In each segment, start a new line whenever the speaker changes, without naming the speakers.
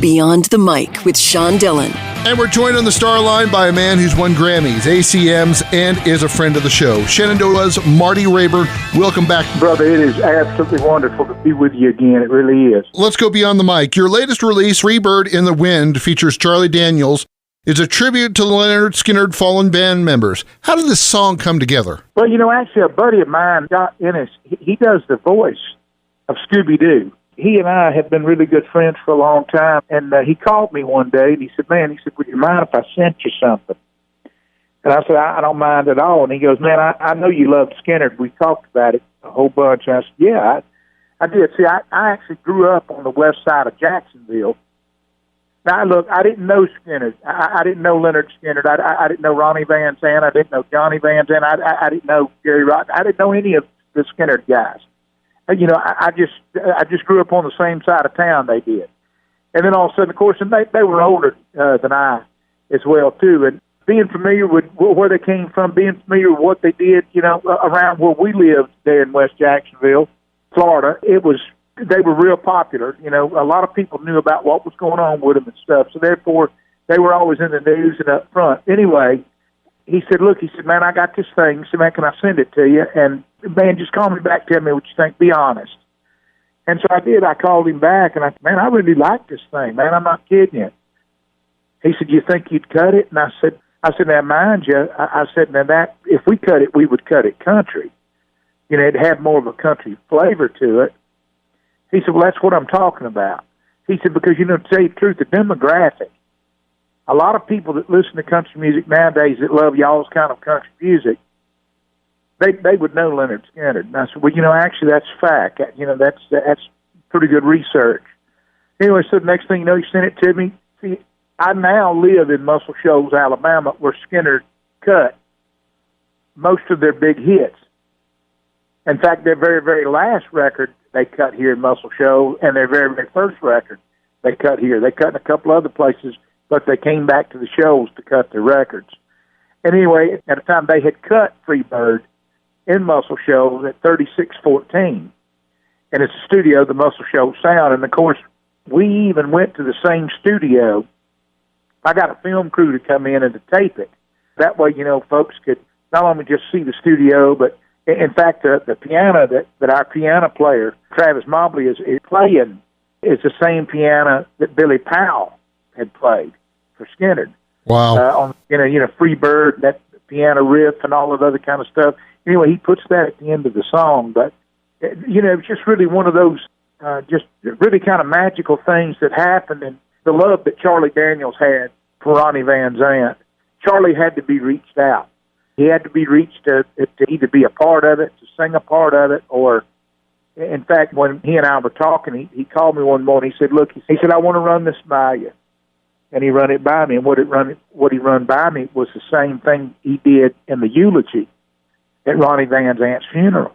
Beyond the Mic with Sean Dillon.
And we're joined on the star line by a man who's won Grammys, ACMs, and is a friend of the show. Shenandoah's Marty Raybon. Welcome back.
Brother, it is absolutely wonderful to be with you again. It really is.
Let's go beyond the mic. Your latest release, Freebird in the Wind, features Charlie Daniels. It's a tribute to Leonard Skinner fallen band members. How did this song come together?
Well, actually, a buddy of mine, Scott Ennis, he does the voice of Scooby-Doo. He and I have been really good friends for a long time, and he called me one day, and he said, would you mind if I sent you something? And I said, I don't mind at all. And he goes, man, I know you loved Skinner. We talked about it a whole bunch. And I said, yeah, I did. See, I actually grew up on the west side of Jacksonville. Now, look, I didn't know Skinner. I didn't know Leonard Skinner. I didn't know Ronnie Van Zant. I didn't know Johnny Van Zant. I didn't know Gary Rock. I didn't know any of the Skinner guys. I just grew up on the same side of town they did. And then all of a sudden, of course, and they were older than I as well, too. And being familiar with where they came from, being familiar with what they did, around where we lived there in West Jacksonville, Florida, they were real popular. A lot of people knew about what was going on with them and stuff. So therefore, they were always in the news and up front. Anyway, he said, man, I got this thing. He said, man, can I send it to you? And, man, just call me back, tell me what you think, be honest. And so I did. I called him back, and I said, man, I really like this thing, man. I'm not kidding you. He said, you think you'd cut it? And I said, now, mind you, I said, now, that if we cut it, we would cut it country. It'd have more of a country flavor to it. He said, well, that's what I'm talking about. He said, because, to tell you the truth, the demographic, a lot of people that listen to country music nowadays that love y'all's kind of country music, they would know Leonard Skinner. And I said, well, actually, that's fact. That's pretty good research. Anyway, so the next thing you know, he sent it to me. See, I now live in Muscle Shoals, Alabama, where Skinner cut most of their big hits. In fact, their very, very last record they cut here in Muscle Shoals, and their very, very first record they cut here. They cut in a couple other places, but they came back to the shows to cut their records. And anyway, at the time, they had cut Freebird in Muscle Shoals at 3614. And it's a studio, the Muscle Shoals sound. And, of course, we even went to the same studio. I got a film crew to come in and to tape it. That way, folks could not only just see the studio, but, in fact, the piano that our piano player, Travis Mobley, is playing is the same piano that Billy Powell had played for Skinner.
Wow.
On Freebird, that piano riff and all of the other kind of stuff. Anyway, he puts that at the end of the song. But, it's just really one of those just really kind of magical things that happened. And the love that Charlie Daniels had for Ronnie Van Zant, Charlie had to be reached out. He had to be reached to either be a part of it, to sing a part of it, or, in fact, when he and I were talking, he called me one morning. He said, look, he said, I want to run this by you. And he run it by me, and what he run by me was the same thing he did in the eulogy at Ronnie Van Zant's funeral.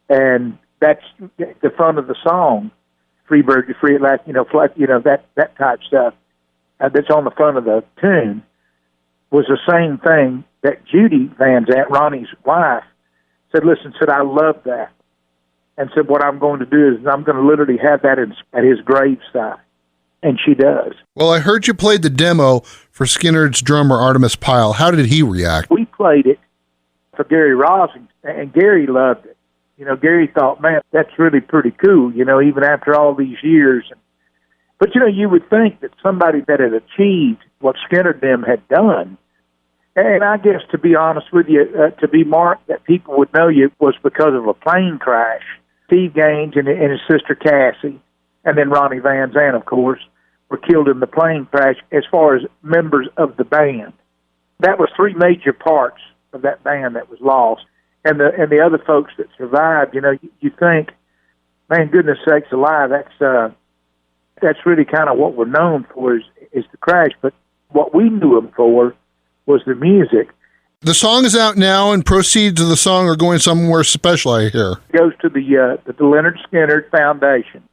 And that's the front of the song, Freebird, you free at last, that type stuff that's on the front of the tune was the same thing that Judy Van Zant, Ronnie's wife, said, I love that. And said, what I'm going to do is I'm going to literally have that at his graveside. And she does.
Well, I heard you played the demo for Skinner's drummer, Artemis Pyle. How did he react?
We played it for Gary Rosing, and Gary loved it. Gary thought, man, that's really pretty cool, even after all these years. But, you would think that somebody that had achieved what Skinner them had done, and I guess, to be honest with you, to be marked that people would know you was because of a plane crash. Steve Gaines and his sister Cassie, and then Ronnie Van Zant, of course, were killed in the plane crash as far as members of the band. That was three major parts of that band that was lost. And the other folks that survived, you think, man, goodness sakes alive, that's really kind of what we're known for is the crash. But what we knew them for was the music.
The song is out now, and proceeds of the song are going somewhere special, I hear.
It goes to the Leonard Skinner Foundation.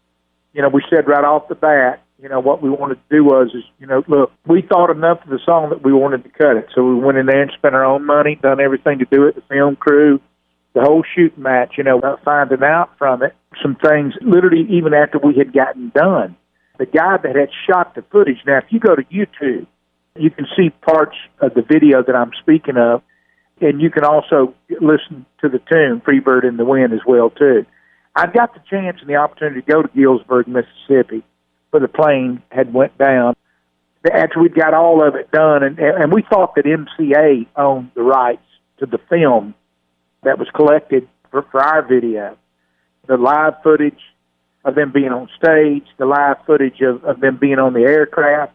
We said right off the bat, what we wanted to do was, look, we thought enough of the song that we wanted to cut it. So we went in there and spent our own money, done everything to do it, the film crew, the whole shooting match, finding out from it some things literally even after we had gotten done. the guy that had shot the footage. Now, if you go to YouTube, you can see parts of the video that I'm speaking of, and you can also listen to the tune, Freebird in the Wind, as well, too. I got the chance and the opportunity to go to Galesburg, Mississippi, where the plane had went down. After we'd got all of it done, and we thought that MCA owned the rights to the film that was collected for our video. The live footage of them being on stage, the live footage of them being on the aircraft,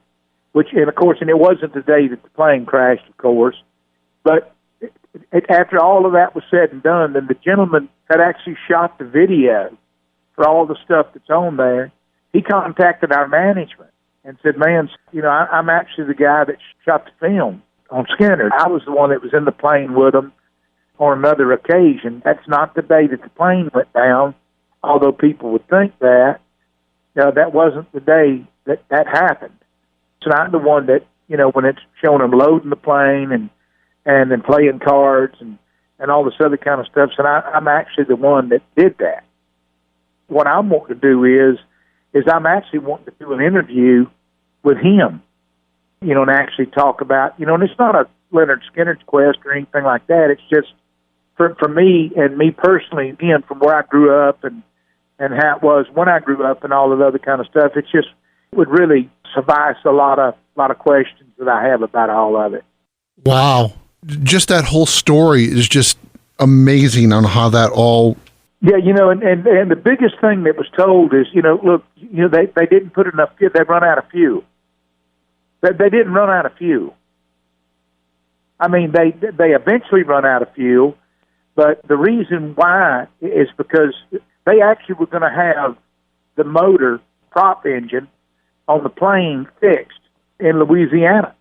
and it wasn't the day that the plane crashed, of course, but after all of that was said and done, then the gentleman that actually shot the video for all the stuff that's on there, he contacted our management and said, man, I'm actually the guy that shot the film on Skinner. I was the one that was in the plane with him on another occasion. That's not the day that the plane went down, although people would think that. That wasn't the day that happened. So I'm the one that, when it's showing them loading the plane and then playing cards and all this other kind of stuff, so I'm actually the one that did that. What I'm wanting to do is I'm actually wanting to do an interview with him, and actually talk about, and it's not a Leonard Skinner's quest or anything like that. It's just for me and me personally, again, from where I grew up and how it was when I grew up and all of the other kind of stuff. It would really suffice a lot of questions that I have about all of it.
Wow. Just that whole story is just amazing on how that all...
Yeah, and the biggest thing that was told is, look, they didn't put enough fuel. They run out of fuel. They didn't run out of fuel. I mean, they eventually run out of fuel, but the reason why is because they actually were going to have the motor prop engine on the plane fixed in Louisiana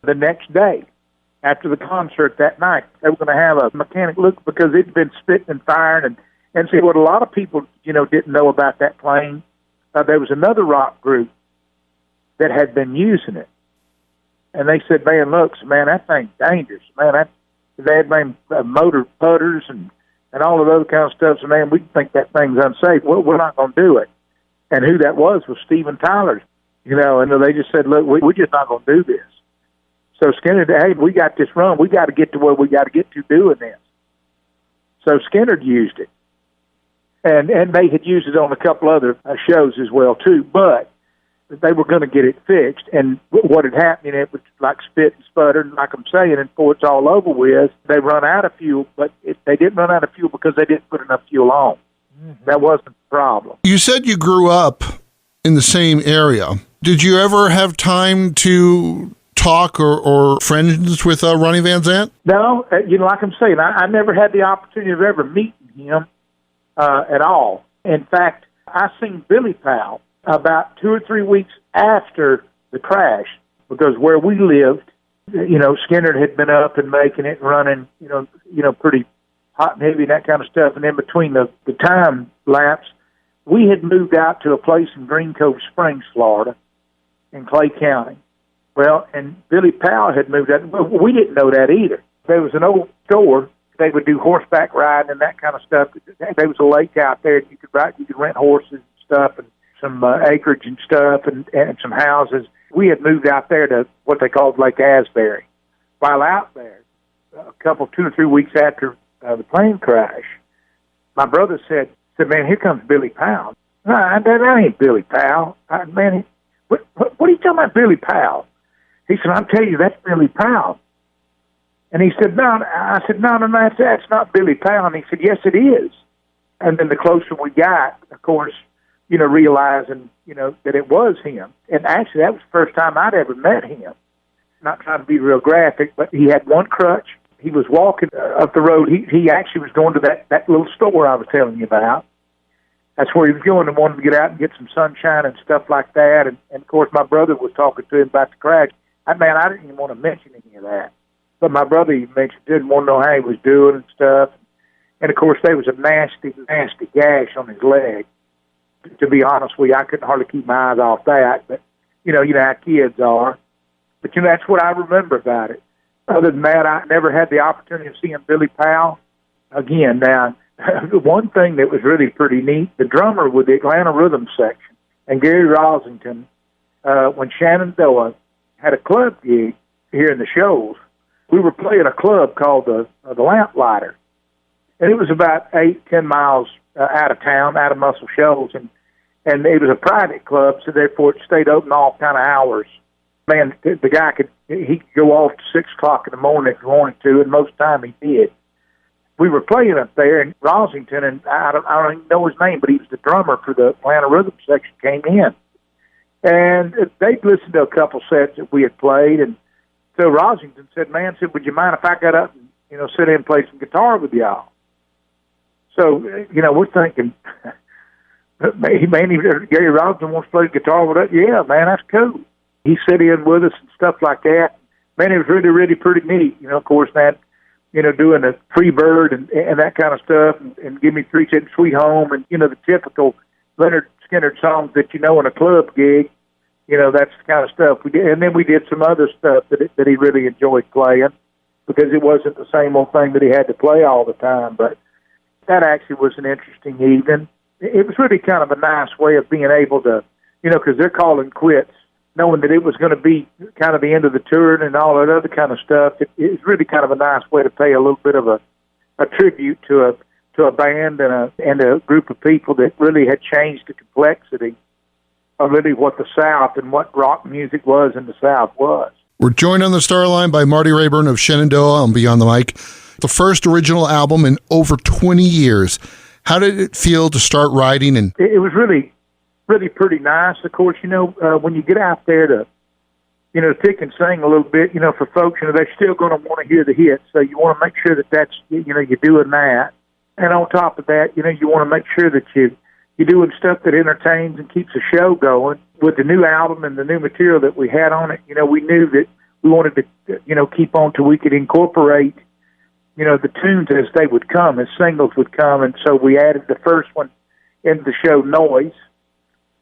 the next day after the concert that night. They were going to have a mechanic look because it'd been spitting and firing. And see, what a lot of people, didn't know about that plane, there was another rock group that had been using it. And they said, man, that thing's dangerous. Man, they had made motor putters and all of those kind of stuff. So, man, we think that thing's unsafe. Well, we're not going to do it. And who that was Steven Tyler. And they just said, look, we're just not going to do this. So Skinner said, hey, we got this run. We got to get to where we got to get to doing this. So Skinner used it. And they had used it on a couple other shows as well, too. But they were going to get it fixed. And what had happened, it was like spit and sputter. And like I'm saying, and before it's all over with, they run out of fuel. But they didn't run out of fuel because they didn't put enough fuel on. Mm-hmm. That wasn't the problem.
You said you grew up in the same area. Did you ever have time to talk or friends with Ronnie Van Zant?
No, like I'm saying, I never had the opportunity of ever meeting him at all. In fact, I seen Billy Powell about 2 or 3 weeks after the crash, because where we lived, Skinner had been up and making it running, pretty hot and heavy and that kind of stuff. And in between the time lapse, we had moved out to a place in Green Cove Springs, Florida, in Clay County. Well, and Billy Powell had moved out. Well, we didn't know that either. There was an old store. They would do horseback riding and that kind of stuff. There was a lake out there. You could rent horses and stuff, and some acreage and stuff, and some houses. We had moved out there to what they called Lake Asbury. While out there, 2 or 3 weeks after the plane crash, my brother said, man, here comes Billy Powell. No, that ain't Billy Powell. Man, what are you talking about, Billy Powell? He said, I'll tell you, that's Billy Powell. And he said, no. I said, no, that's not Billy Powell. And he said, yes, it is. And then the closer we got, of course, realizing, that it was him. And actually, that was the first time I'd ever met him. Not trying to be real graphic, but he had one crutch. He was walking up the road. He actually was going to that little store I was telling you about. That's where he was going and wanted to get out and get some sunshine and stuff like that. And of course, my brother was talking to him about the crash. I didn't even want to mention any of that. But my brother even mentioned, didn't want to know how he was doing and stuff. And of course, there was a nasty, nasty gash on his leg. To be honest with you, I couldn't hardly keep my eyes off that. But, you know how kids are. But, that's what I remember about it. Other than that, I never had the opportunity of seeing Billy Powell again. Now, one thing that was really pretty neat, the drummer with the Atlanta Rhythm section, and Gary Rosington, when Shenandoah had a club gig here in the Shoals, we were playing a club called the Lamplighter. And it was about 8-10 miles out of town, out of Muscle Shoals. And it was a private club, so therefore it stayed open all kind of hours. Man, the guy he could go off to 6 o'clock in the morning if he wanted to, and most of the time he did. We were playing up there, and Rosington, and I don't even know his name, but he was the drummer for the Atlanta Rhythm section, came in. And they'd listened to a couple sets that we had played, and so Rosington said, would you mind if I got up and, sit in and play some guitar with y'all? So, we're thinking, Gary Rosington wants to play guitar with us? Yeah, man, that's cool. He sat in with us and stuff like that. Man, it was really, really pretty neat. Of course, that, doing a Freebird and that kind of stuff, and Give Me 3 Cents Sweet Home, and, the typical Leonard Skinner songs that in a club gig. That's the kind of stuff we did. And then we did some other stuff that he really enjoyed playing, because it wasn't the same old thing that he had to play all the time. But that actually was an interesting evening. It was really kind of a nice way of being able to, because they're calling quits, knowing that it was going to be kind of the end of the tour and all that other kind of stuff. It was really kind of a nice way to pay a little bit of a tribute to a band and a group of people that really had changed the complexity of really what the South and what rock music was in the South was.
We're joined on the star line by Marty Raybon of Shenandoah on Beyond the Mic, the first original album in over 20 years. How did it feel to start writing? And
it was really, really pretty nice. Of course, when you get out there to, pick and sing a little bit, for folks, they're still going to want to hear the hits. So you want to make sure that's, you're doing that. And on top of that, you want to make sure that you're doing stuff that entertains and keeps the show going. With the new album and the new material that we had on it, we knew that we wanted to, keep on till we could incorporate, the tunes as they would come, as singles would come. And so we added the first one into the show, Noise,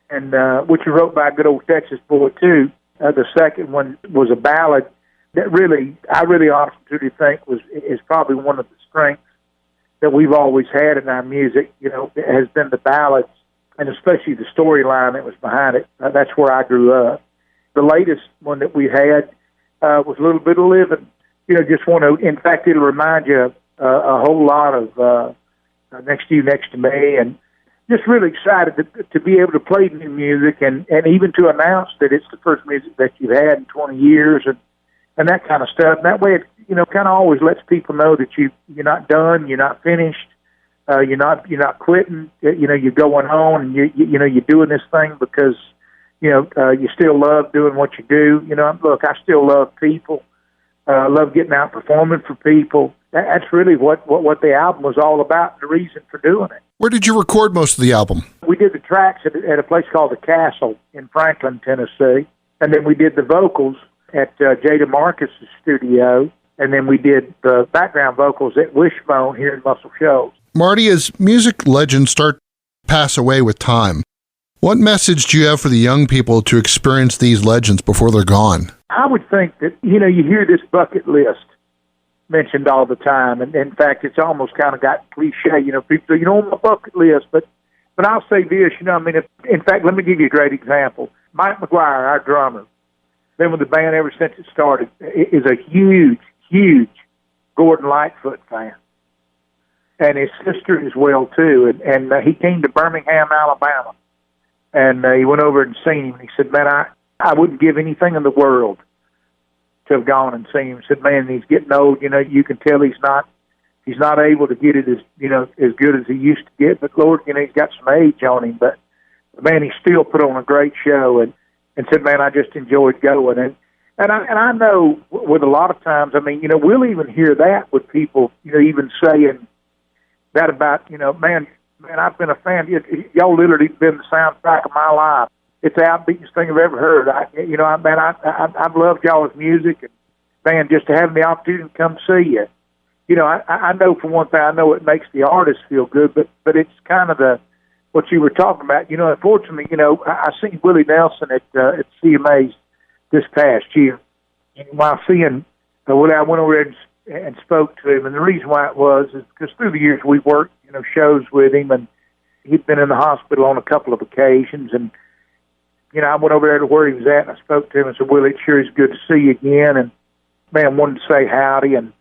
and which was wrote by a good old Texas boy, too. The second one was a ballad that I really honestly think is probably one of the strengths that we've always had in our music, has been the ballads, and especially the storyline that was behind it. That's where I grew up. The latest one that we had was A Little Bit of Living. Just want to, in fact, it'll remind you a whole lot of Next to You, Next to Me, and just really excited to be able to play new music and even to announce that it's the first music that you've had in 20 years and that kind of stuff. And that way, it, kind of always lets people know that you're not done, you're not finished, you're not quitting. You're going on, and you're doing this thing because you still love doing what you do. Look, I still love people. Love getting out performing for people. That's really what the album was all about, and the reason for doing it.
where did you record most of the album?
We did the tracks at a place called The Castle in Franklin, Tennessee, and then we did the vocals at Jada Marcus' studio, and then we did the background vocals at Wishbone here in Muscle Shoals.
Marty, as music legends start to pass away with time, what message do you have for the young people to experience these legends before they're gone?
I would think that, you hear this bucket list mentioned all the time, and in fact, it's almost kind of got cliche. People say, on my bucket list, but I'll say this, in fact, let me give you a great example. Mike McGuire, our drummer, been with the band ever since it started, is a huge, huge Gordon Lightfoot fan. And his sister as well, too. And he came to Birmingham, Alabama. And he went over and seen him. And he said, man, I wouldn't give anything in the world to have gone and seen him. He said, man, he's getting old. You can tell he's not able to get it as good as he used to get. But, Lord, he's got some age on him. But, man, he still put on a great show. And said, man, I just enjoyed going. And I know with a lot of times, we'll even hear that with people, even saying that about, man, I've been a fan. Y'all literally been the soundtrack of my life. It's the outbeatest thing I've ever heard. I've loved y'all's music, and man, just to have the opportunity to come see you. I know for one thing, I know it makes the artist feel good, but it's kind of what you were talking about. Unfortunately, I seen Willie Nelson at CMA's this past year, and while seeing Willie, I went over and spoke to him, and the reason why it was is because through the years we worked, shows with him, and he'd been in the hospital on a couple of occasions, and I went over there to where he was at, and I spoke to him and said, Willie, it sure is good to see you again. And, man, wanted to say howdy and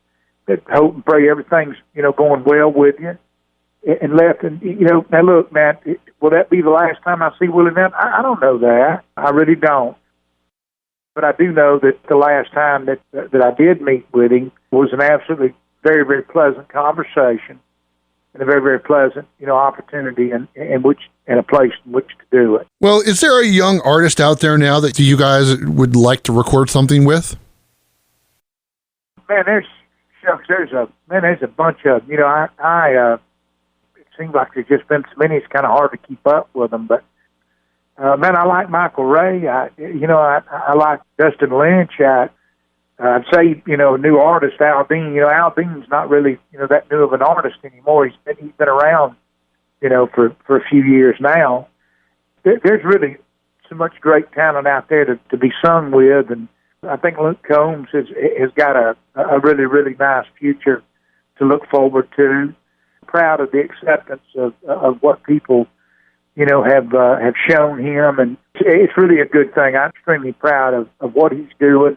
hope and pray everything's, going well with you. And left. And, now look, man, will that be the last time I see Willie Nelson? I don't know that. I really don't. But I do know that the last time that I did meet with him was an absolutely very, very pleasant conversation and a very, very pleasant, opportunity and a place in which to do it.
Well, is there a young artist out there now that you guys would like to record something with?
Man, there's a bunch of, it seems like there's just been so many, it's kind of hard to keep up with them, but man, I like Michael Ray. I like Dustin Lynch. I'd say, a new artist, Al Dean. Al Dean's not really, that new of an artist anymore. He's been around, for a few years now. There's really so much great talent out there to be sung with, and I think Luke Combs has got a really, really nice future to look forward to. Proud of the acceptance of what people, have shown him, and it's really a good thing. I'm extremely proud of what he's doing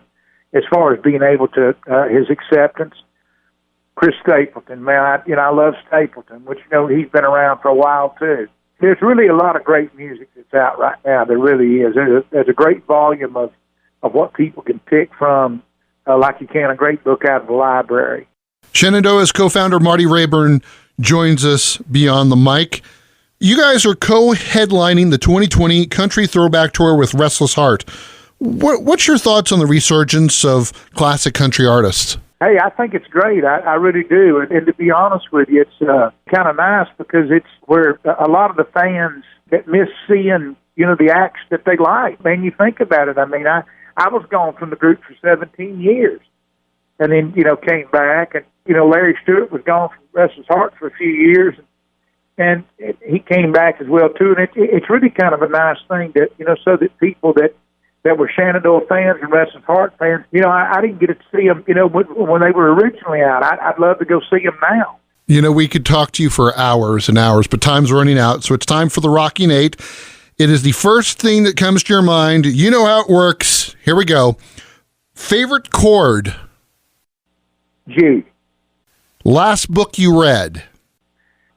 as far as being able to, his acceptance. Chris Stapleton, man, I love Stapleton, which, he's been around for a while, too. There's really a lot of great music that's out right now. There really is. There's a great volume of what people can pick from, like you can a great book out of the library.
Shenandoah's co-founder Marty Raybon joins us beyond the mic. You guys are co-headlining the 2020 Country Throwback Tour with Restless Heart. What's your thoughts on the resurgence of classic country artists?
Hey, I think it's great. I really do. And to be honest with you, it's kind of nice because it's where a lot of the fans that miss seeing, the acts that they like. Man, you think about it. I mean, I was gone from the group for 17 years and then, came back. And, Larry Stewart was gone from Restless Heart for a few years. And he came back as well, too. And it's really kind of a nice thing that, so that people that were Shenandoah fans and Restless Heart fans, I didn't get to see them, when they were originally out. I'd love to go see them now.
We could talk to you for hours and hours, but time's running out. So it's time for the Rocking Eight. It is the first thing that comes to your mind. You know how it works. Here we go. Favorite chord?
G.
Last book you read?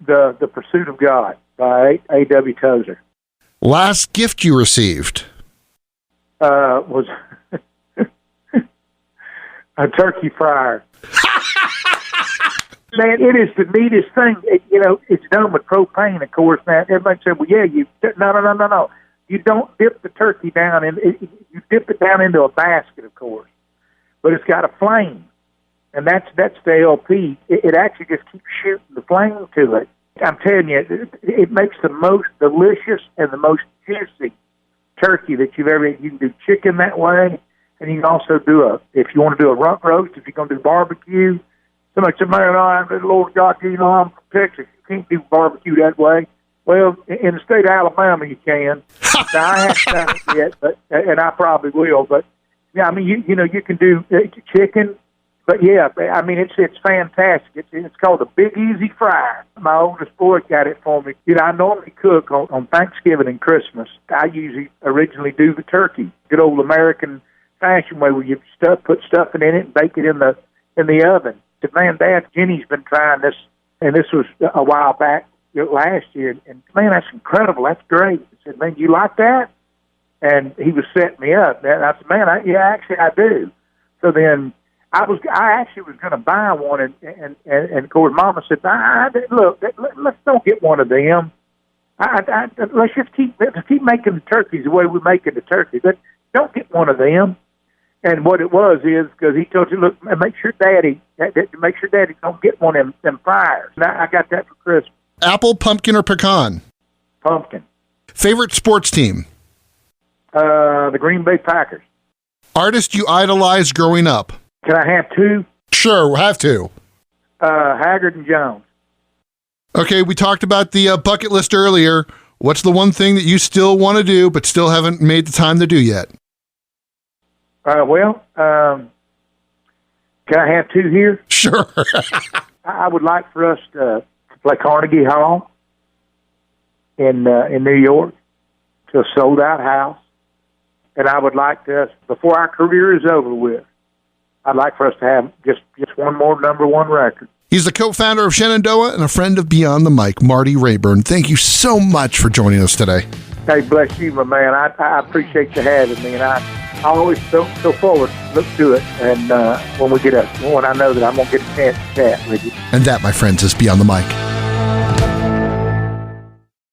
The Pursuit of God by A.W. Tozer.
Last gift you received?
Was a turkey fryer. Man, it is the neatest thing. It's done with propane, of course. Now, everybody said, "Well, yeah, no. You don't dip the turkey down you dip it down into a basket, of course, but it's got a flame, and that's the LP. It actually just keeps shooting the flame to it. I'm telling you, it makes the most delicious and the most juicy turkey that you've ever eaten. You can do chicken that way, and you can also do if you want to do a rump roast, if you're going to do barbecue. Somebody said, man, Lord God, I'm from Texas. You can't do barbecue that way. Well, in the state of Alabama, you can. Now, I haven't done it yet, and I probably will. But, yeah, I mean, you can do chicken. But, yeah, I mean, it's fantastic. It's called a Big Easy Fryer. My oldest boy got it for me. I normally cook on Thanksgiving and Christmas. I usually originally do the turkey, good old American fashion way where you put stuffing in it and bake it in the oven. I said, man, Dad, Jenny's been trying this, and this was a while back last year. And, man, that's incredible. That's great. I said, man, you like that? And he was setting me up. And I said, man, actually I do. So then I actually was going to buy one, and of course, Mama said, look, let's don't get one of them. Let's just keep making the turkeys the way we're making the turkeys. Don't get one of them. And what it was is because he told you, look, make sure Daddy don't get one of them fryers. And I got that for Christmas.
Apple, pumpkin, or pecan?
Pumpkin.
Favorite sports team?
The Green Bay Packers.
Artist you idolized growing up?
Can I have two?
Sure, we'll have to.
Haggard and Jones.
Okay, we talked about the bucket list earlier. What's the one thing that you still want to do but still haven't made the time to do yet?
Can I have two here?
Sure.
I would like for us to play Carnegie Hall in New York to a sold-out house. and I would like to, before our career is over with, I'd like for us to have just one more number one record.
He's the co-founder of Shenandoah and a friend of Beyond the Mic, Marty Raybon. Thank you so much for joining us today.
Hey, bless you, my man. I appreciate you having me, and I always look forward to it. And when I know that I'm going to get a chance to chat with you.
And that, my friends, is Beyond the Mic.